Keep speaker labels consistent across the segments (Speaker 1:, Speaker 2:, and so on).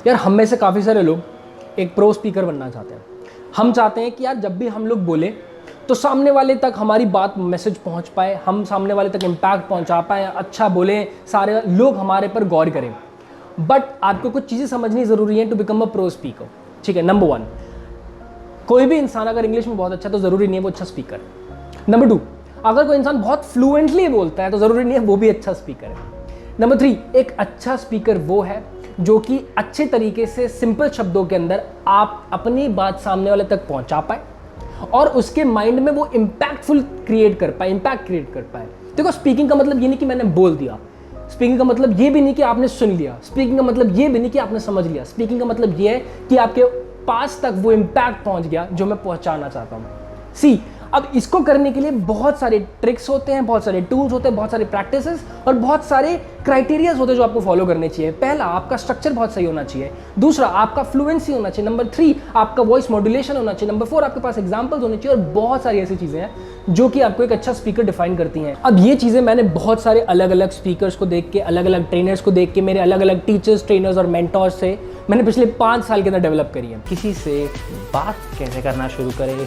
Speaker 1: यार हम में से काफ़ी सारे लोग एक प्रो स्पीकर बनना चाहते हैं। हम चाहते हैं कि यार जब भी हम लोग बोले तो सामने वाले तक हमारी बात मैसेज पहुंच पाए, हम सामने वाले तक इम्पैक्ट पहुंचा पाए, अच्छा बोले, सारे लोग हमारे पर गौर करें। बट आपको कुछ चीज़ें समझनी ज़रूरी है to become a pro speaker. ठीक है, नंबर 1, कोई भी इंसान अगर इंग्लिश में बहुत अच्छा तो ज़रूरी नहीं है वो अच्छा स्पीकर है। नंबर 2, अगर कोई इंसान बहुत फ्लुएंटली बोलता है तो ज़रूरी नहीं है वो भी अच्छा स्पीकर है। नंबर 3, एक अच्छा स्पीकर वो है जो कि अच्छे तरीके से सिंपल शब्दों के अंदर आप अपनी बात सामने वाले तक पहुंचा पाए और उसके माइंड में वो इम्पैक्ट क्रिएट कर पाए। देखो, स्पीकिंग का मतलब ये नहीं कि मैंने बोल दिया, स्पीकिंग का मतलब ये भी नहीं कि आपने सुन लिया, स्पीकिंग का मतलब ये भी नहीं कि आपने समझ लिया। स्पीकिंग का मतलब ये है कि आपके पास तक वो इम्पैक्ट पहुंच गया जो मैं पहुंचाना चाहता हूं। सी, अब इसको करने के लिए बहुत सारे ट्रिक्स होते हैं, बहुत सारे टूल्स होते हैं, बहुत सारे प्रैक्टिसेस और बहुत सारे क्राइटेरियाज होते हैं जो आपको फॉलो करने चाहिए। पहला, आपका स्ट्रक्चर बहुत सही होना चाहिए। दूसरा, आपका फ्लुएंसी होना चाहिए। नंबर 3, आपका वॉइस मॉड्यूलेशन होना चाहिए। नंबर 4, आपके पास एग्जाम्पल्स होने चाहिए। और बहुत सारी ऐसी चीज़ें हैं जो कि आपको एक अच्छा स्पीकर डिफाइन करती हैं। अब ये चीज़ें मैंने बहुत सारे अलग अलग स्पीकर्स को देख के, अलग अलग ट्रेनर्स को देख के, मेरे अलग अलग टीचर्स, ट्रेनर्स और मेंटर्स से मैंने पिछले 5 साल के अंदर डेवलप करी है।
Speaker 2: किसी से बात कैसे करना शुरू करें,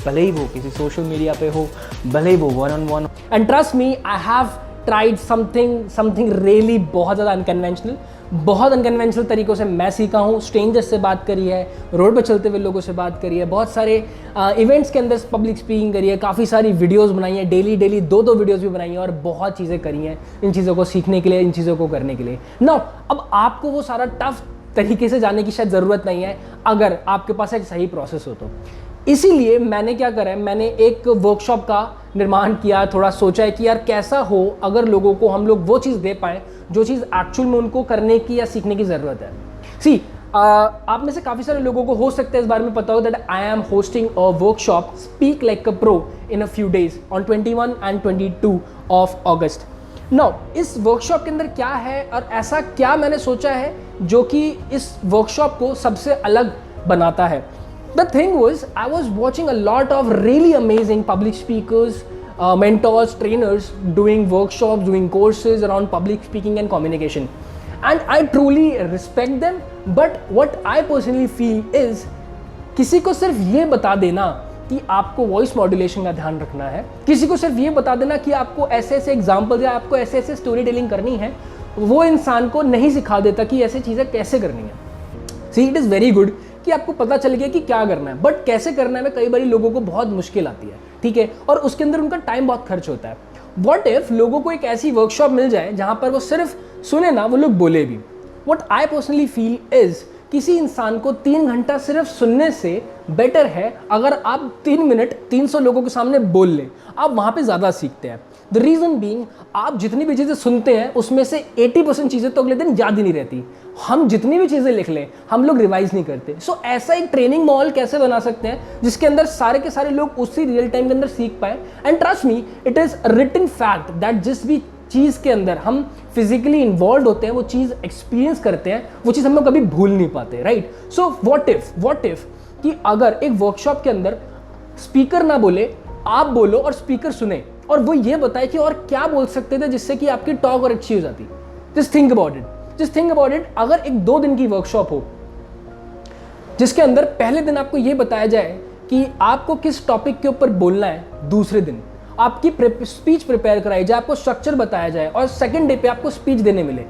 Speaker 2: भले ही वो किसी सोशल मीडिया पे हो, भले ही वो 1-on-1।
Speaker 1: And trust me, I have tried something really बहुत ज़्यादा अनकन्वेंशनल। बहुत अनकन्वेंशनल तरीक़ों से मैं सीखा हूँ। स्ट्रेंजर्स से बात करी है, रोड पर चलते हुए लोगों से बात करी है, बहुत सारे इवेंट्स के अंदर पब्लिक स्पीकिंग करी है, काफ़ी सारी वीडियोस बनाई हैं, डेली 2-2 वीडियोस भी बनाई हैं और बहुत चीज़ें करी हैं इन चीज़ों को सीखने के लिए, इन चीज़ों को करने के लिए। नाउ, अब आपको वो सारा टफ तरीके से जाने की शायद ज़रूरत नहीं है अगर आपके पास एक सही प्रोसेस हो तो। इसीलिए मैंने क्या करा है, मैंने एक वर्कशॉप का निर्माण किया, थोड़ा सोचा है कि यार कैसा हो अगर लोगों को हम लोग वो चीज़ दे पाएँ जो चीज़ एक्चुअल में उनको करने की या सीखने की ज़रूरत है। सी, आप में से काफ़ी सारे लोगों को हो सकता है इस बारे में पता हो that I am hosting a workshop speak like a pro in a few days on 21 and 22 of August. Now, इस वर्कशॉप के अंदर क्या है और ऐसा क्या मैंने सोचा है जो कि इस वर्कशॉप को सबसे अलग बनाता है। The thing was, I was watching a lot of really amazing public speakers, mentors, trainers doing workshops, doing courses around public speaking and communication. And I truly respect them, but what I personally feel is, किसी को सिर्फ ये बता देना कि आपको voice modulation का ध्यान रखना है, किसी को सिर्फ ये बता देना कि आपको ऐसे ऐसे एग्जाम्पल्स या आपको ऐसे ऐसे स्टोरी टेलिंग करनी है, वो इंसान को नहीं सिखा देता कि ऐसी चीज़ें कैसे करनी है। सी, इट इज़ वेरी गुड कि आपको पता चल गया कि क्या करना है, बट कैसे करना है में कई बार लोगों को बहुत मुश्किल आती है। ठीक है, और उसके अंदर उनका टाइम बहुत खर्च होता है। व्हाट इफ लोगों को एक ऐसी वर्कशॉप मिल जाए जहां पर वो सिर्फ सुने ना, वो लोग बोले भी। What I personally feel is, किसी इंसान को 3 घंटा सिर्फ सुनने से बेटर है अगर आप 3 मिनट 300 लोगों के सामने बोल लें। आप वहाँ पे ज़्यादा सीखते हैं। द रीज़न बीइंग, आप जितनी भी चीज़ें सुनते हैं उसमें से 80% चीज़ें तो अगले दिन याद ही नहीं रहती। हम जितनी भी चीज़ें लिख लें हम लोग रिवाइज नहीं करते। सो ऐसा एक ट्रेनिंग माहौल कैसे बना सकते हैं जिसके अंदर सारे के सारे लोग उसी रियल टाइम के अंदर सीख पाए। And trust me, it is written fact that जिस भी चीज़ के अंदर हम फिजिकली इन्वॉल्व होते हैं, वो चीज़ एक्सपीरियंस करते हैं, वो चीज़ हम लोग कभी भूल नहीं पाते। राइट? सो व्हाट इफ कि अगर एक वर्कशॉप के अंदर स्पीकर ना बोले, आप बोलो और स्पीकर सुने और वो ये बताए कि और क्या बोल सकते थे जिससे कि आपकी टॉक और अच्छी हो जाती। Just think about it. अगर एक 2 दिन की वर्कशॉप हो जिसके अंदर पहले दिन आपको ये बताया जाए कि आपको किस टॉपिक के ऊपर बोलना है, दूसरे दिन आपकी स्पीच प्रिपेयर कराई जाए, आपको स्ट्रक्चर बताया जाए और सेकंड डे पे आपको स्पीच देने मिले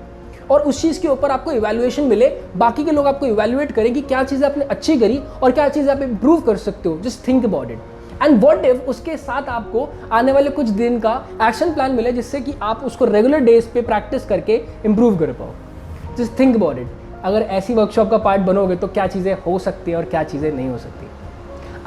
Speaker 1: और उस चीज़ के ऊपर आपको इवैल्यूएशन मिले, बाकी के लोग आपको इवैल्यूएट करें कि क्या चीज़ें आपने अच्छी करी और क्या चीज़ें आप इंप्रूव कर सकते हो। Just think about it. And what if उसके साथ आपको आने वाले कुछ दिन का एक्शन प्लान मिले जिससे कि आप उसको रेगुलर डेज पे प्रैक्टिस करके इंप्रूव कर पाओ। Just think about it. अगर ऐसी वर्कशॉप का पार्ट बनोगे तो क्या चीज़ें हो सकती है और क्या चीज़ें नहीं हो सकती।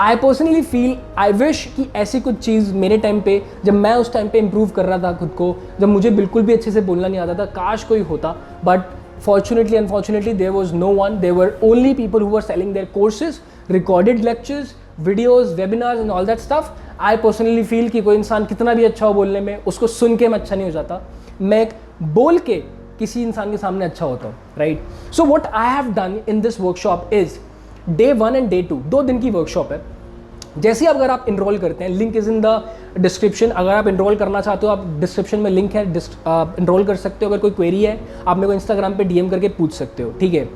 Speaker 1: I personally feel, I wish कि ऐसी कुछ चीज़ मेरे टाइम पे, जब मैं उस टाइम पे इंप्रूव कर रहा था खुद को, जब मुझे बिल्कुल भी अच्छे से बोलना नहीं आता था, काश कोई होता। But fortunately, unfortunately, there was no one. There were only people who were selling their courses, recorded lectures, videos, webinars and all that stuff. I personally feel कि कोई इंसान कितना भी अच्छा हो बोलने में, उसको सुन के मैं अच्छा नहीं हो जाता, मैं बोल के किसी इंसान के सामने अच्छा होता हूँ। Right? So what I have done in this workshop is Day 1 and Day 2, 2 दिन की वर्कशॉप है। जैसे अगर आप इनरोल करते हैं, link is in the description. अगर आप इनरोल करना चाहते हो, आप डिस्क्रिप्शन में लिंक है, इनरोल कर सकते हो। अगर कोई क्वेरी है आप मेरे को इंस्टाग्राम पे DM करके पूछ सकते हो। ठीक है?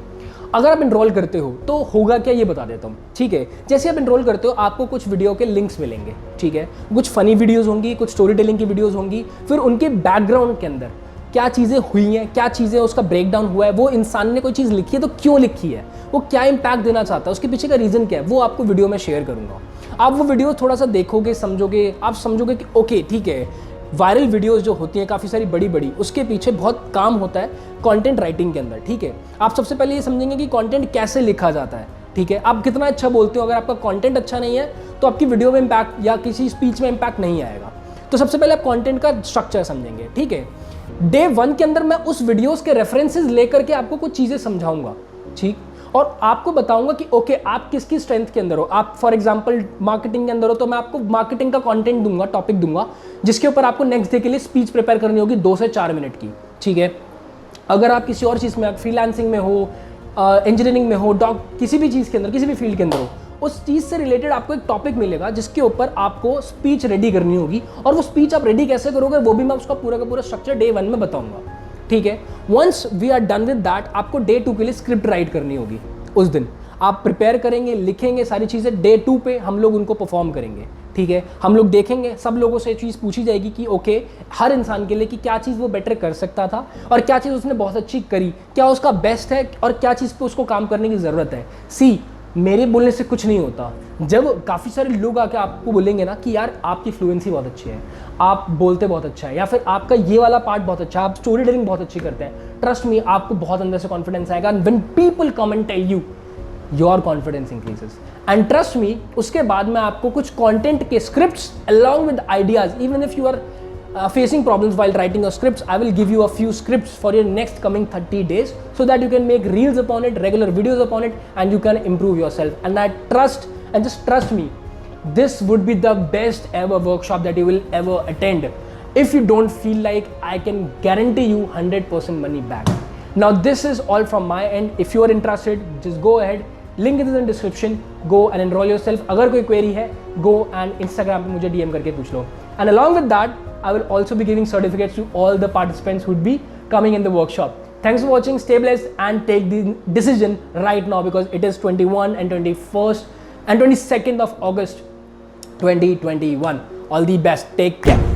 Speaker 1: अगर आप इनरोल करते हो तो होगा क्या, ये बता देता हूँ, ठीक है। जैसे आप इनरोल करते हो आपको कुछ वीडियो के लिंक्स मिलेंगे, ठीक है, कुछ फनी वीडियोस होंगी, कुछ स्टोरी टेलिंग की वीडियोस होंगी, फिर उनके बैकग्राउंड के अंदर क्या चीज़ें हुई हैं, क्या चीज़ें उसका ब्रेकडाउन हुआ है, वो इंसान ने कोई चीज़ लिखी है तो क्यों लिखी है, वो क्या इम्पैक्ट देना चाहता है, उसके पीछे का रीज़न क्या है, वो आपको वीडियो में शेयर करूँगा। आप वो वीडियो थोड़ा सा देखोगे, समझोगे, आप समझोगे कि ओके ठीक है, वायरल वीडियोस जो होती हैं काफ़ी सारी बड़ी बड़ी, उसके पीछे बहुत काम होता है कंटेंट राइटिंग के अंदर, ठीक है। आप सबसे पहले ये समझेंगे कि कंटेंट कैसे लिखा जाता है, ठीक है। आप कितना अच्छा बोलते हो, अगर आपका कंटेंट अच्छा नहीं है तो आपकी वीडियो में इम्पैक्ट या किसी स्पीच में इम्पैक्ट नहीं आएगा। तो सबसे पहले आप कंटेंट का स्ट्रक्चर समझेंगे, ठीक है। डे 1 के अंदर मैं उस वीडियोस के रेफरेंसेस लेकर के आपको कुछ चीज़ें समझाऊंगा, ठीक, और आपको बताऊंगा कि ओके आप किसकी स्ट्रेंथ के अंदर हो। आप फॉर एग्जांपल मार्केटिंग के अंदर हो तो मैं आपको मार्केटिंग का कंटेंट दूंगा, टॉपिक दूंगा, जिसके ऊपर आपको नेक्स्ट डे के लिए स्पीच प्रिपेयर करनी होगी 2 से 4 मिनट की, ठीक है। अगर आप किसी और चीज़ में, आप फ्रीलांसिंग में हो, इंजीनियरिंग में हो, किसी भी चीज़ के अंदर, किसी भी फील्ड के अंदर हो, उस चीज़ से रिलेटेड आपको एक टॉपिक मिलेगा जिसके ऊपर आपको स्पीच रेडी करनी होगी, और वो स्पीच आप रेडी कैसे करोगे वो भी मैं उसका पूरा का पूरा स्ट्रक्चर डे 1 में बताऊंगा, ठीक है। Once we are done with that, आपको डे 2 के लिए स्क्रिप्ट राइट करनी होगी। उस दिन आप प्रिपेयर करेंगे, लिखेंगे सारी चीज़ें, डे 2 पे हम लोग उनको परफॉर्म करेंगे, ठीक है। हम लोग देखेंगे, सब लोगों से चीज़ पूछी जाएगी कि ओके हर इंसान के लिए कि क्या चीज़ वो बेटर कर सकता था और क्या चीज़ उसने बहुत अच्छी करी, क्या उसका बेस्ट है और क्या चीज़ पे उसको काम करने की ज़रूरत है। सी, मेरे बोलने से कुछ नहीं होता। जब काफ़ी सारे लोग आके आपको बोलेंगे ना कि यार आपकी फ्लुएंसी बहुत अच्छी है, आप बोलते बहुत अच्छा है, या फिर आपका ये वाला पार्ट बहुत अच्छा है, आप स्टोरी टेलिंग बहुत अच्छी करते हैं, ट्रस्ट मी आपको बहुत अंदर से कॉन्फिडेंस आएगा। When people come and tell you, your confidence increases and trust me, उसके बाद मैं आपको कुछ कंटेंट के scripts along with ideas, even if you are facing problems while writing your scripts, I will give you a few scripts for your next coming 30 days so that you can make reels upon it, regular videos upon it, and you can improve yourself. And I trust, and just trust me, this would be the best ever workshop that you will ever attend. If you don't feel like, I can guarantee you 100% money back. Now this is all from my end. If you are interested, just go ahead, link is in the description, go and enroll yourself. अगर कोई query है, go and Instagram पे मुझे DM करके पूछ लो. And along with that, I will also be giving certificates to all the participants who would be coming in the workshop. Thanks for watching, stay blessed and take the decision right now because it is 21 and 21st and 22nd of August 2021. All the best, take care.